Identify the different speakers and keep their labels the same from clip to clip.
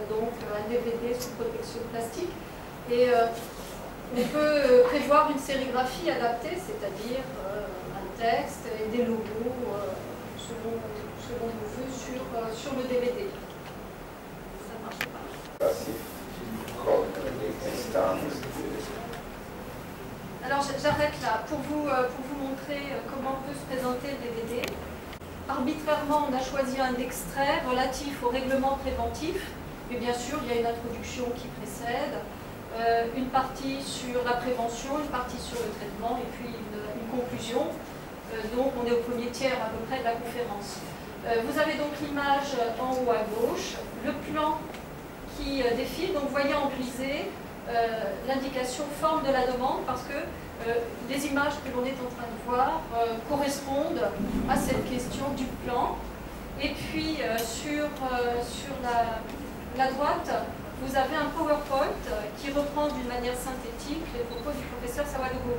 Speaker 1: donc un DVD sous protection plastique. Et on peut prévoir une sérigraphie adaptée, c'est-à-dire un texte et des logos selon nos vœux sur le DVD. Ça marche pas. Alors j'arrête là pour vous montrer comment peut se présenter le DVD. Arbitrairement, on a choisi un extrait relatif au règlement préventif, mais bien sûr, il y a une introduction qui précède, une partie sur la prévention, une partie sur le traitement, et puis une conclusion. Donc, on est au premier tiers à peu près de la conférence. Vous avez donc l'image en haut à gauche, le plan qui défile. Donc, vous voyez en grisé l'indication forme de la demande, parce que les images que l'on est en train de voir correspondent à cette question du plan. Et puis sur la droite, vous avez un PowerPoint qui reprend d'une manière synthétique les propos du professeur Sawadogo.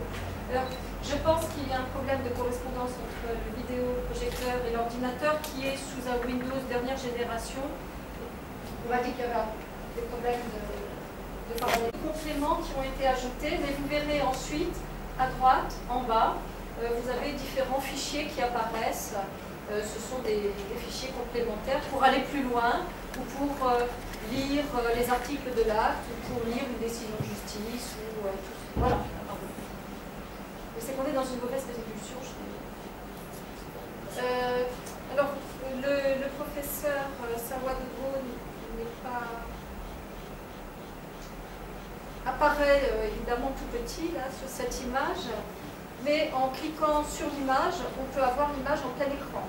Speaker 1: Alors, je pense qu'il y a un problème de correspondance entre le vidéoprojecteur et l'ordinateur qui est sous un Windows dernière génération. On m'a dit qu'il y avait des problèmes de compléments qui ont été ajoutés, mais vous verrez ensuite à droite, en bas, vous avez différents fichiers qui apparaissent. Ce sont des fichiers complémentaires pour aller plus loin ou pour lire les articles de l'acte ou pour lire une décision de justice. Ou, voilà. Mais c'est qu'on est dans une mauvaise résolution. Alors, le professeur Sawadogo n'est pas... apparaît évidemment tout petit là, sur cette image, mais en cliquant sur l'image, on peut avoir l'image en plein écran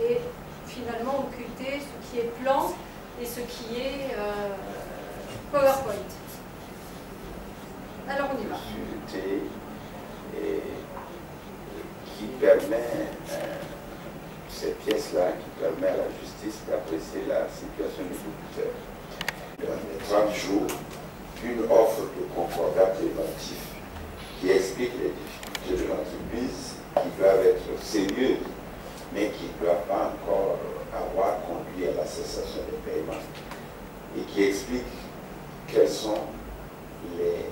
Speaker 1: et finalement occulter ce qui est plan et ce qui est PowerPoint. Alors on y va.
Speaker 2: Qui permet, cette pièce-là, qui permet à la justice d'apprécier la situation du locuteur. Dans les 30 jours, une offre de concordat préventif qui explique les difficultés de l'entreprise qui doivent être sérieuses, mais qui ne doivent pas encore avoir conduit à la cessation des paiements, et qui explique quelles sont les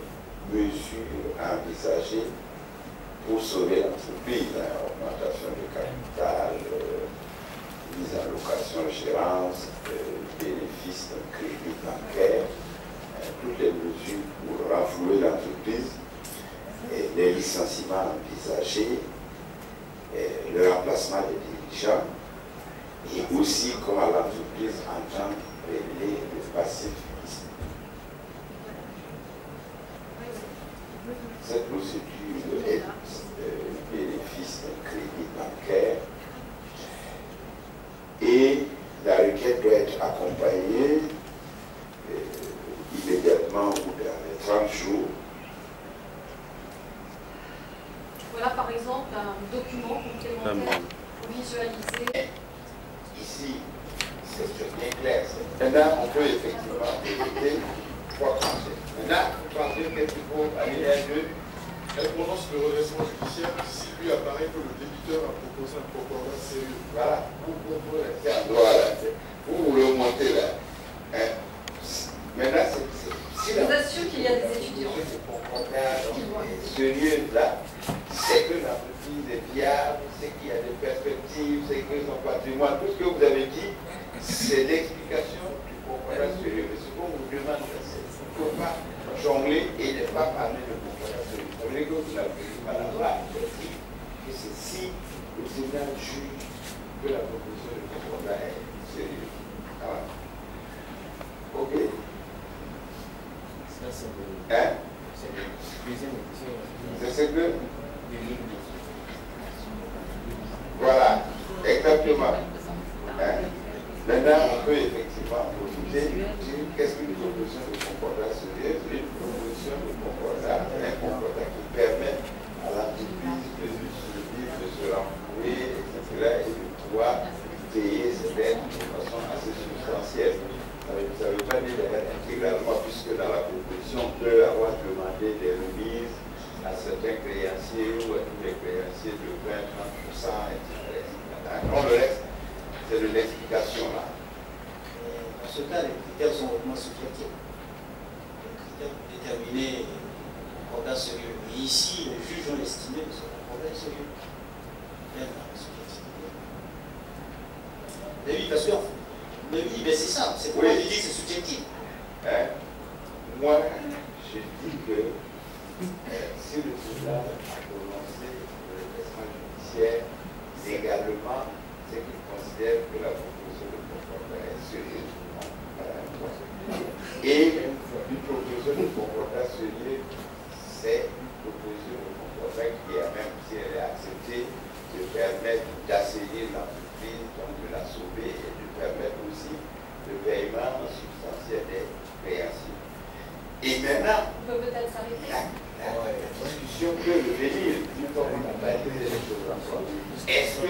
Speaker 2: mesures envisagées pour sauver l'entreprise, augmentation de capital, mise en location, gérance, bénéfices d'un crédit bancaire, toutes les mesures pour renflouer l'entreprise, les licenciements envisagés, le remplacement des dirigeants, et aussi comment l'entreprise entend régler le passif. Cette procédure est bénéfice d'un crédit bancaire et la requête doit être accompagnée immédiatement ou dans les 30 jours.
Speaker 1: Voilà par exemple un document complémentaire pour visualiser.
Speaker 2: Ici, c'est bien clair. Maintenant, on peut effectivement éviter 3 transferts. Maintenant, vous pensez qu'est-ce qu'il faut aller à 2.
Speaker 3: Elle prononce le redressement judiciaire si lui apparaît que le débiteur a proposé un concordat sérieux.
Speaker 2: Voilà, vous restez à droit là. Vous le montez là. Hein? Maintenant,
Speaker 1: je vous assure qu'il y a des étudiants.
Speaker 2: Ce concordat sérieux là, c'est que l'entreprise est viable, c'est qu'il y a des perspectives, c'est que son patrimoine, tout ce que vous avez dit, c'est l'explication du concordat sérieux. Mais ce qu'on vous demande, c'est qu'il ne faut pas jongler et ne pas parler de concordat sérieux. Ça veut dire que vous n'avez pas la loi, que c'est si le Sénat juge que la proposition de concordat est sérieuse. Voilà. Ok.
Speaker 4: Ça, c'est le...
Speaker 2: Hein?
Speaker 4: C'est le deuxième épisode.
Speaker 2: C'est ce que...
Speaker 4: Du livre.
Speaker 2: Voilà, exactement. Hein? Maintenant, on peut effectivement profiter de qu'est-ce qu'une proposition de concordat sérieuse, une proposition de concordat, un concordat qui permet à l'entreprise de survivre, de se renflouer, etc., et de pouvoir payer ses dettes de façon assez substantielle. Ça ne veut pas dire intégralement, puisque dans la proposition, on peut avoir demandé des remises à certains créanciers ou à tous les créanciers de 20-30%, etc. Donc, le reste, c'est de l'explication là.
Speaker 5: Dans ce cas, les critères sont sont hautement subjectives. Les critères pour déterminer un concordat sérieux. Et ici, les juges ont estimé que ce concordat est sérieux. Même dans la subjectivité. Mais oui, parce que. Mais oui, mais c'est ça. C'est pourquoi je dis que c'est subjectif.
Speaker 2: Moi, je dis que si le tribunal a prononcé le classement judiciaire légalement, c'est qu'il considère que la proposition de concordat est sérieuse. Et une proposition de concordat sérieuse, c'est une proposition de concordat qui a, même si elle est acceptée, de permettre d'assainir l'entreprise, donc de la sauver et de permettre aussi le paiement substantiel des créanciers. Et maintenant,
Speaker 1: on peut peut-être s'arrêter.
Speaker 2: La discussion peut venir, une fois qu'on a validé les choses ensemble. Est-ce que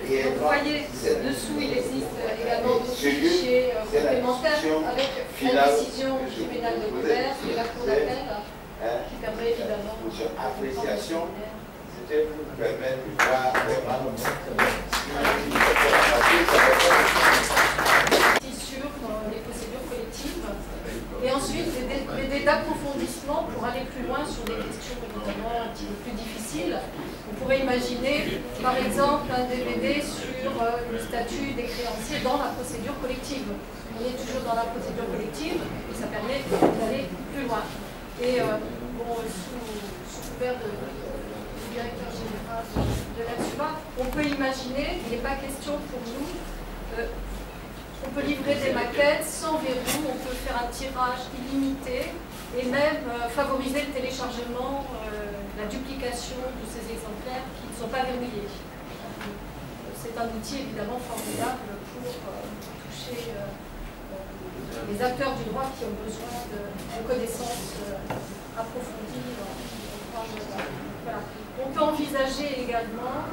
Speaker 2: réellement.
Speaker 1: Vous voyez, dessous, il existe également d'autres fichiers complémentaires avec la décision du tribunal de commerce et la cour d'appel qui permet évidemment.
Speaker 2: Appréciation, c'était pour permettre de voir vraiment.
Speaker 1: Sur les procédures collectives. Et ensuite, des d'approfondissement pour aller plus loin sur des questions évidemment un petit peu plus difficiles. On pourrait imaginer, par exemple, un DVD sur le statut des créanciers dans la procédure collective. On est toujours dans la procédure collective et ça permet d'aller plus loin. Et bon, sous couvert du directeur général de l'ASUVA, on peut imaginer, il n'est pas question pour nous, on peut livrer des maquettes sans verrou, on peut faire un tirage illimité et même favoriser le téléchargement, la duplication de ces exemplaires qui ne sont pas verrouillés. C'est un outil évidemment formidable pour toucher les acteurs du droit qui ont besoin de connaissances approfondies. Voilà. On peut envisager également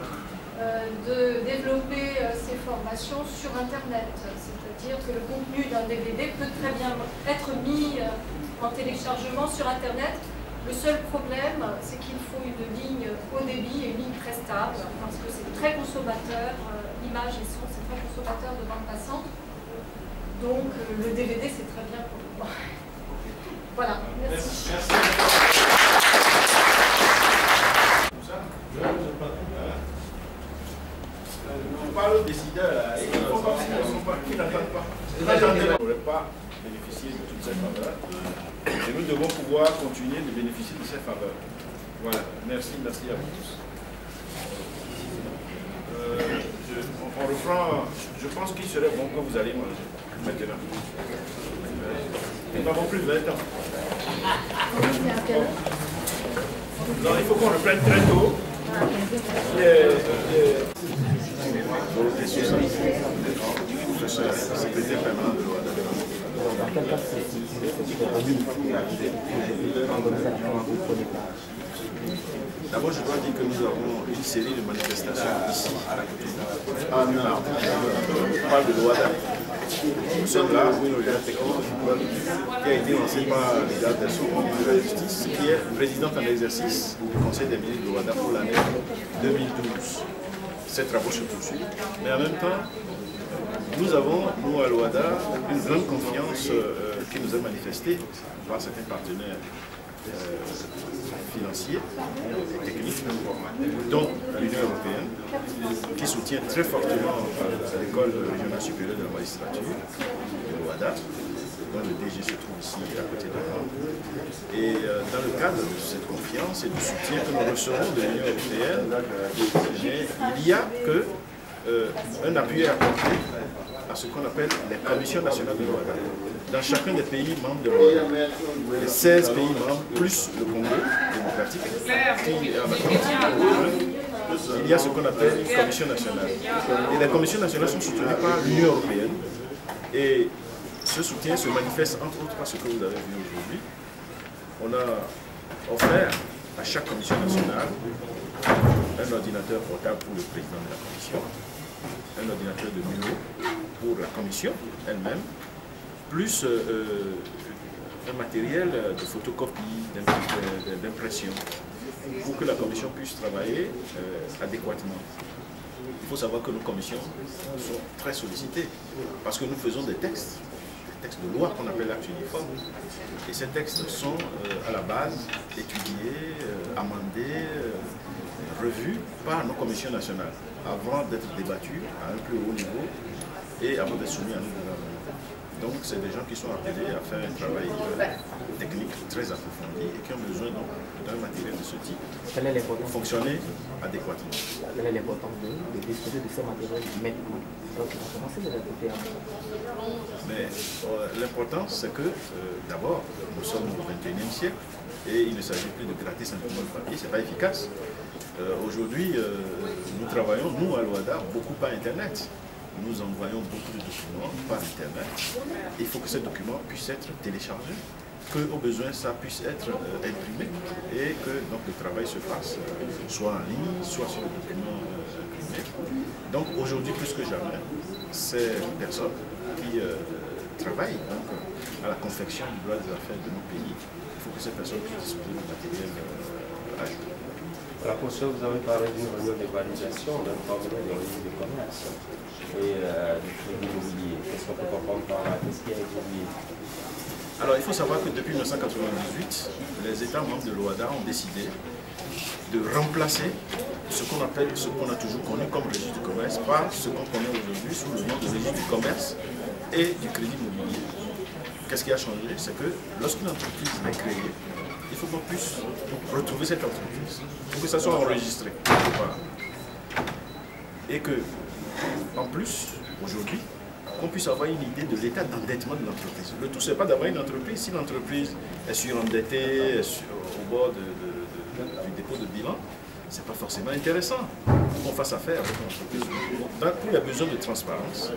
Speaker 1: de développer ces formations sur Internet. C'est-à-dire que le contenu d'un DVD peut très bien être mis en téléchargement sur Internet. Le seul problème, c'est qu'il faut une ligne haut débit et une ligne très stable, parce que c'est très consommateur, image et son, c'est très consommateur de bande passante. Donc le DVD, c'est très bien pour nous. Voilà, merci.
Speaker 6: Je parle aux décideurs, il ne faut pas qu'ils n'attendent pas. N'attendez pas. On ne pourrait pas bénéficier de toutes ces faveurs. Et nous devons pouvoir continuer de bénéficier de ces faveurs. Voilà, merci à vous tous. On reprend, je pense qu'il serait bon que vous allez manger maintenant. Nous n'avons plus de 20 ans. Non, il faut qu'on reprenne très tôt. Secrétaire permanent de l'OADA.
Speaker 7: Dans quel cas c'est remis
Speaker 6: D'abord, je dois dire que nous avons une série de manifestations ici à la Côte d'Ivoire. On parle de l'OADA. Nous sommes là pour une réunion technique qui a été lancée par le garde des Sceaux, ministre de la Justice, qui est présidente en exercice du Conseil des ministres de l'OADA pour l'année 2012. Ces travaux se poursuivent. Mais en même temps, nous avons, nous à l'OADA, une grande confiance qui nous est manifestée par certains partenaires financiers et techniques, dont l'Union européenne, qui soutient très fortement l'école régionale supérieure de la magistrature de l'OADA, dont le DG se trouve ici à côté de moi. Et dans le cadre de cette confiance et du soutien que nous recevons de l'Union européenne, il y a un appui à apporter à ce qu'on appelle les commissions nationales de l'OADA. Dans chacun des pays membres de l'OADA, les 16 pays membres, plus le Congo démocratique, il y a ce qu'on appelle les commissions nationales. Et les commissions nationales sont soutenues par l'Union européenne. Et ce soutien se manifeste entre autres par ce que vous avez vu aujourd'hui. On a offert à chaque commission nationale un ordinateur portable pour le président de la commission, un ordinateur de bureau pour la commission elle-même, plus un matériel de photocopie, d'impression, pour que la commission puisse travailler adéquatement. Il faut savoir que nos commissions sont très sollicitées parce que nous faisons des textes textes de loi qu'on appelle actes uniformes. Et ces textes sont à la base étudiés, amendés, revus par nos commissions nationales avant d'être débattus à un plus haut niveau et avant d'être soumis à nos gouvernements. Donc c'est des gens qui sont appelés à faire un travail technique très approfondi et qui ont besoin d'un matériel de ce type pour fonctionner adéquatement.
Speaker 7: Quelle est l'importance de disposer de ce matériel maintenant? Donc comment c'est de la côté?
Speaker 6: Mais l'importance c'est que d'abord nous sommes au XXIe siècle et il ne s'agit plus de gratter simplement le papier, c'est pas efficace. Aujourd'hui nous travaillons, nous à l'OADA, beaucoup par Internet. Nous envoyons beaucoup de documents par Internet. Il faut que ces documents puissent être téléchargés, qu'au besoin ça puisse être imprimé et que donc, le travail se fasse soit en ligne, soit sur le document imprimé. Donc aujourd'hui plus que jamais, ces personnes qui travaillent donc, à la confection du droit des affaires de nos pays, il faut que ces personnes puissent disposer de matériel à jour.
Speaker 8: La Constitution, vous avez parlé d'une réunion de validation d'un formulaire de registre de commerce et du crédit immobilier. Qu'est-ce qu'on peut comprendre par là? Qu'est-ce qui a évolué?
Speaker 6: Alors il faut savoir que depuis 1998, les États membres de l'OADA ont décidé de remplacer ce qu'on appelle, ce qu'on a toujours connu comme registre du commerce par ce qu'on connaît aujourd'hui sous le nom de registre du commerce et du crédit immobilier. Qu'est-ce qui a changé? C'est que lorsqu'une entreprise est créée, il faut qu'on puisse retrouver cette entreprise. Il faut que ça soit enregistré. Et que, en plus, aujourd'hui, qu'on puisse avoir une idée de l'état d'endettement de l'entreprise. Le tout, ce n'est pas d'avoir une entreprise. Si l'entreprise est surendettée, au bord du dépôt de bilan, ce n'est pas forcément intéressant qu'on fasse affaire avec l'entreprise. Pour les besoins de transparence,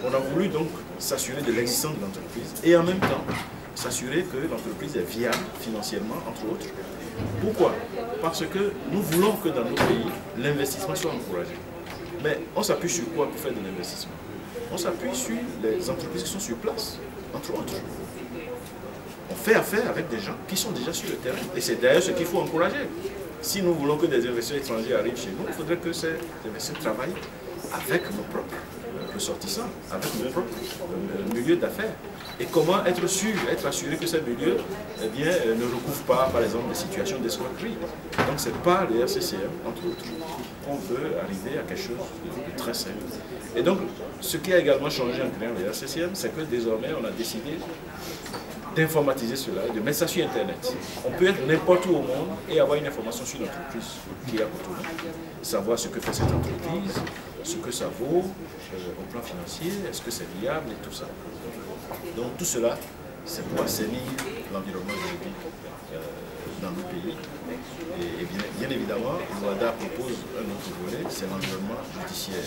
Speaker 6: on a voulu donc s'assurer de l'existence de l'entreprise et en même temps s'assurer que l'entreprise est viable financièrement, entre autres. Pourquoi? Parce que nous voulons que dans nos pays, l'investissement soit encouragé. Mais on s'appuie sur quoi pour faire de l'investissement? On s'appuie sur les entreprises qui sont sur place, entre autres. On fait affaire avec des gens qui sont déjà sur le terrain. Et c'est d'ailleurs ce qu'il faut encourager. Si nous voulons que des investisseurs étrangers arrivent chez nous, il faudrait que ces investisseurs travaillent avec nos propres ressortissants, avec nos propres milieux d'affaires. Et comment être sûr, être assuré que ces milieux ne recouvrent pas, par exemple, des situations d'escroquerie. Donc c'est par les RCCM, entre autres, qu'on veut arriver à quelque chose de très simple. Et donc, ce qui a également changé en créant les RCCM, c'est que désormais, on a décidé d'informatiser cela, de mettre ça sur Internet. On peut être n'importe où au monde et avoir une information sur l'entreprise qui est à côté de nous. Savoir ce que fait cette entreprise, ce que ça vaut au plan financier, est-ce que c'est viable et tout ça. Donc tout cela, c'est pour assainir l'environnement juridique dans nos pays. Et bien évidemment, l'OADA propose un autre volet, c'est l'environnement judiciaire.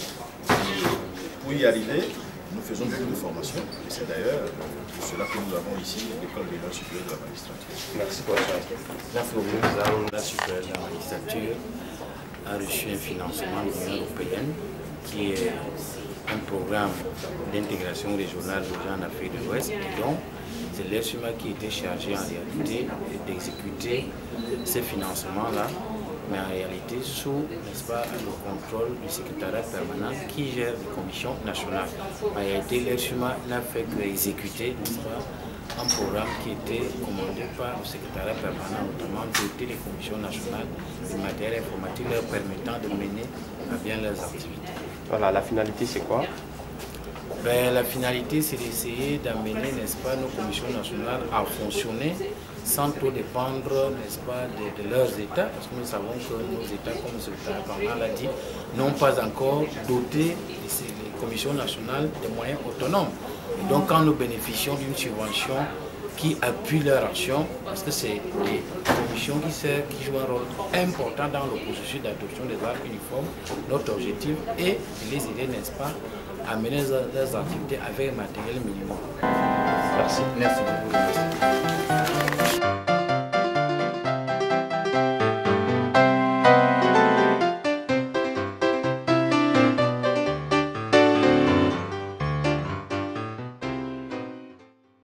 Speaker 6: Et pour y arriver, nous faisons beaucoup de formations, et c'est d'ailleurs pour cela que nous avons ici l'École des lois supérieures de la magistrature.
Speaker 8: Merci pour ça.
Speaker 7: Merci beaucoup.
Speaker 9: La supérieure de la magistrature a reçu un financement de l'Union européenne qui est un programme d'intégration régionale aux gens en Afrique de l'Ouest, et donc c'est l'ERSUMA qui était chargé en réalité d'exécuter ces financements-là, mais en réalité sous, n'est-ce pas, le contrôle du secrétariat permanent qui gère les commissions nationales. En réalité, l'ERSUMA n'a fait qu'exécuter, n'est-ce pas, un programme qui était commandé par le secrétariat permanent, notamment doter les commissions nationales du matériel informatique leur permettant de mener à bien leurs activités.
Speaker 8: Voilà, la finalité c'est quoi?
Speaker 9: Ben, la finalité c'est d'essayer d'amener, n'est-ce pas, nos commissions nationales à fonctionner sans trop dépendre, n'est-ce pas, de leurs États, parce que nous savons que nos États, comme le secrétaire permanent l'a dit, n'ont pas encore doté les commissions nationales de moyens autonomes. Et donc quand nous bénéficions d'une subvention qui appuie leur action, parce que c'est des commissions qui jouent un rôle important dans le processus d'adoption des armes uniformes, notre objectif est de les aider, n'est-ce pas, à mener leurs activités avec un matériel minimum.
Speaker 8: Merci.
Speaker 9: Merci beaucoup.